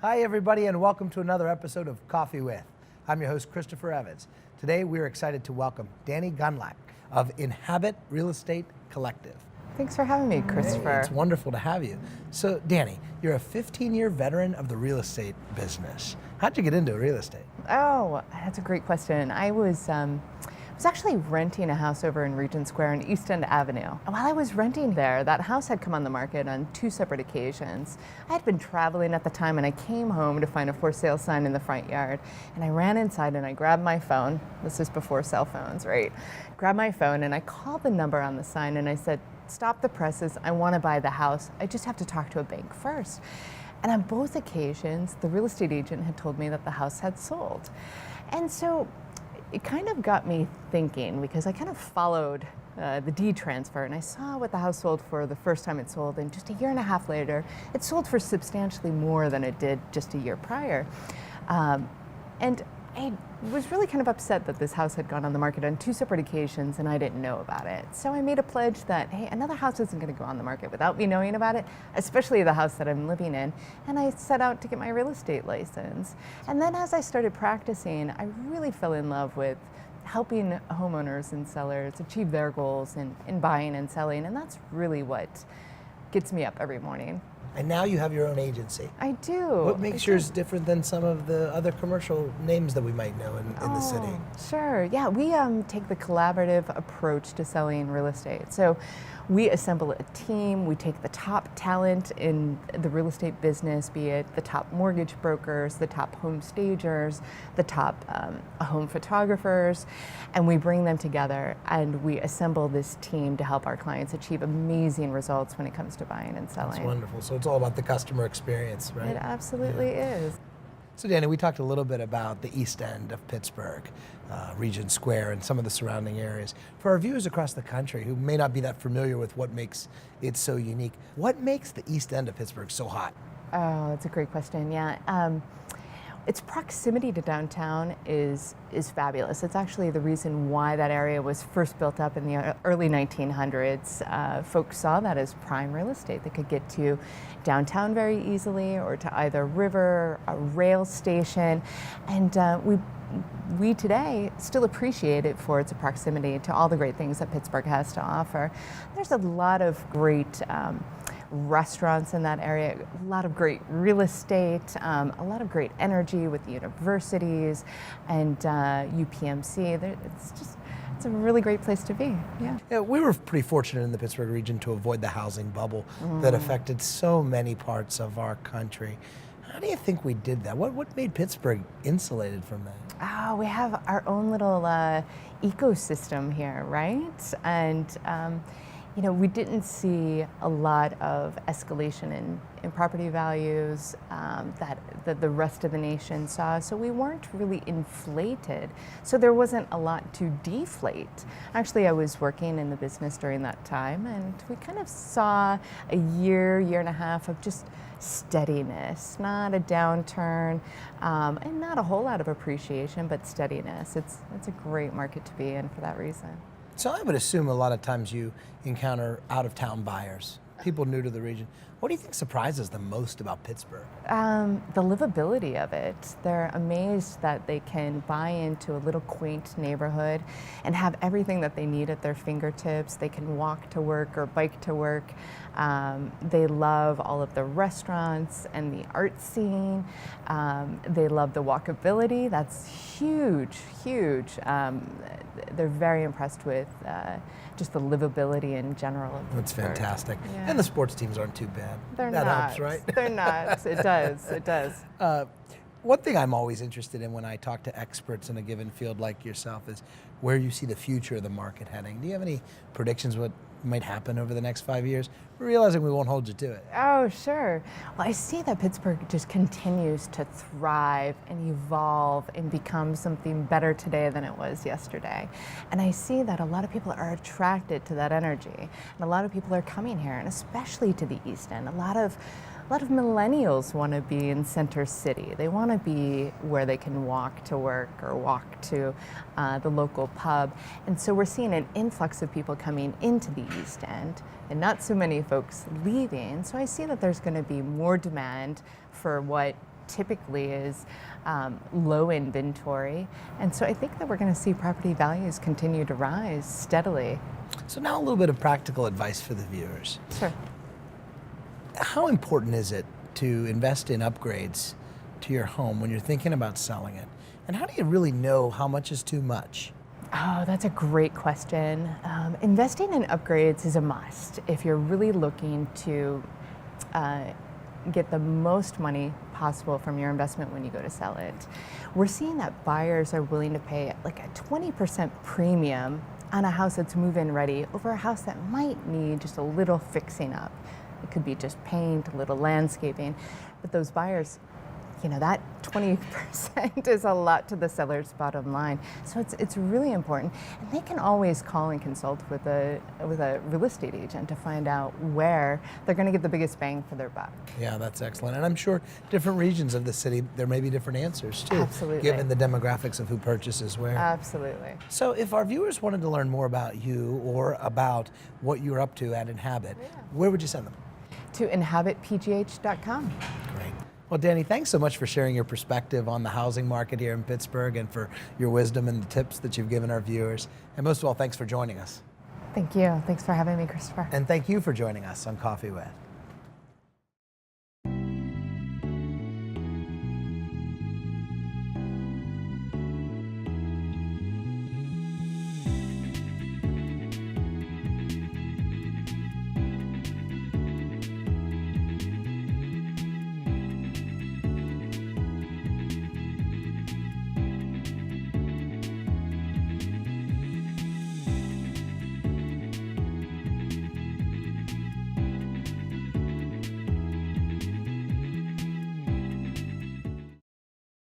Hi everybody, and welcome to another episode of Coffee With. I'm your host, Christopher Evans. Today we're excited to welcome Dani Gundlach of Inhabit Real Estate Collective. Thanks for having me, Christopher. Hey, it's wonderful to have you. So Dani, you're a 15-year veteran of the real estate business. How'd you get into real estate? Oh, that's a great question. I was actually renting a house over in Regent Square on East End Avenue. And while I was renting there, that house had come on the market on 2 separate occasions. I had been traveling at the time, and I came home to find a for sale sign in the front yard. And I ran inside and I grabbed my phone. This is before cell phones, right? Grabbed my phone and I called the number on the sign and I said, "Stop the presses, I want to buy the house. I just have to talk to a bank first." And on both occasions, the real estate agent had told me that the house had sold. And so it kind of got me thinking, because I kind of followed the deed transfer and I saw what the house sold for the first time it sold, and just a year and a half later, it sold for substantially more than it did just a year prior. And I was really kind of upset that this house had gone on the market on 2 separate occasions and I didn't know about it. So I made a pledge that, hey, another house isn't going to go on the market without me knowing about it, especially the house that I'm living in. And I set out to get my real estate license. And then as I started practicing, I really fell in love with helping homeowners and sellers achieve their goals in buying and selling. And that's really what gets me up every morning. And now you have your own agency. I do. What makes yours different than some of the other commercial names that we might know in the city? Sure, yeah, we take the collaborative approach to selling real estate. So we assemble a team, we take the top talent in the real estate business, be it the top mortgage brokers, the top home stagers, the top home photographers, and we bring them together and we assemble this team to help our clients achieve amazing results when it comes to buying and selling. That's wonderful. So it's all about the customer experience, right? It absolutely is. So Dani, we talked a little bit about the East End of Pittsburgh, Regent Square, and some of the surrounding areas. For our viewers across the country who may not be that familiar with what makes it so unique, what makes the East End of Pittsburgh so hot? Oh, that's a great question, yeah. Its proximity to downtown is fabulous. It's actually the reason why that area was first built up in the early 1900s. Folks saw that as prime real estate. They could get to downtown very easily, or to either river, a rail station, and we today still appreciate it for its proximity to all the great things that Pittsburgh has to offer. There's a lot of great restaurants in that area, a lot of great real estate, a lot of great energy with the universities and UPMC. It's a really great place to be. Yeah, we were pretty fortunate in the Pittsburgh region to avoid the housing bubble that affected so many parts of our country. How do you think we did that? What made Pittsburgh insulated from that? Oh, we have our own little ecosystem here, right? And you know, we didn't see a lot of escalation in property values that the rest of the nation saw, so we weren't really inflated. So there wasn't a lot to deflate. Actually, I was working in the business during that time, and we kind of saw a year and a half of just steadiness, not a downturn, and not a whole lot of appreciation, but steadiness. It's a great market to be in for that reason. So I would assume a lot of times you encounter out-of-town buyers, people new to the region. What do you think surprises them most about Pittsburgh? The livability of it. They're amazed that they can buy into a little quaint neighborhood and have everything that they need at their fingertips. They can walk to work or bike to work. They love all of the restaurants and the art scene. They love the walkability. That's huge, huge. They're very impressed with just the livability in general. That's fantastic. Yeah. And the sports teams aren't too bad. They're that not. helps, right? They're not. It does. It does. One thing I'm always interested in when I talk to experts in a given field like yourself is where you see the future of the market heading. Do you have any predictions what might happen over the next 5 years? We're realizing we won't hold you to it. Oh, sure. Well, I see that Pittsburgh just continues to thrive and evolve and become something better today than it was yesterday. And I see that a lot of people are attracted to that energy. And a lot of people are coming here, and especially to the East End. A lot of millennials want to be in Center City. They want to be where they can walk to work or walk to the local pub. And so we're seeing an influx of people coming into the East End and not so many folks leaving. So I see that there's going to be more demand for what typically is low inventory. And so I think that we're going to see property values continue to rise steadily. So now a little bit of practical advice for the viewers. Sure. How important is it to invest in upgrades to your home when you're thinking about selling it? And how do you really know how much is too much? Oh, that's a great question. Investing in upgrades is a must if you're really looking to get the most money possible from your investment when you go to sell it. We're seeing that buyers are willing to pay like a 20% premium on a house that's move-in ready over a house that might need just a little fixing up. It could be just paint, a little landscaping, but those buyers, that 20% is a lot to the seller's bottom line. So it's really important. And they can always call and consult with a real estate agent to find out where they're going to get the biggest bang for their buck. Yeah, that's excellent. And I'm sure different regions of the city, there may be different answers too. Absolutely. Given the demographics of who purchases where. Absolutely. So if our viewers wanted to learn more about you or about what you're up to at Inhabit, where would you send them? To inhabitpgh.com. Great. Well, Dani, thanks so much for sharing your perspective on the housing market here in Pittsburgh and for your wisdom and the tips that you've given our viewers. And most of all, thanks for joining us. Thank you. Thanks for having me, Christopher. And thank you for joining us on Coffee With.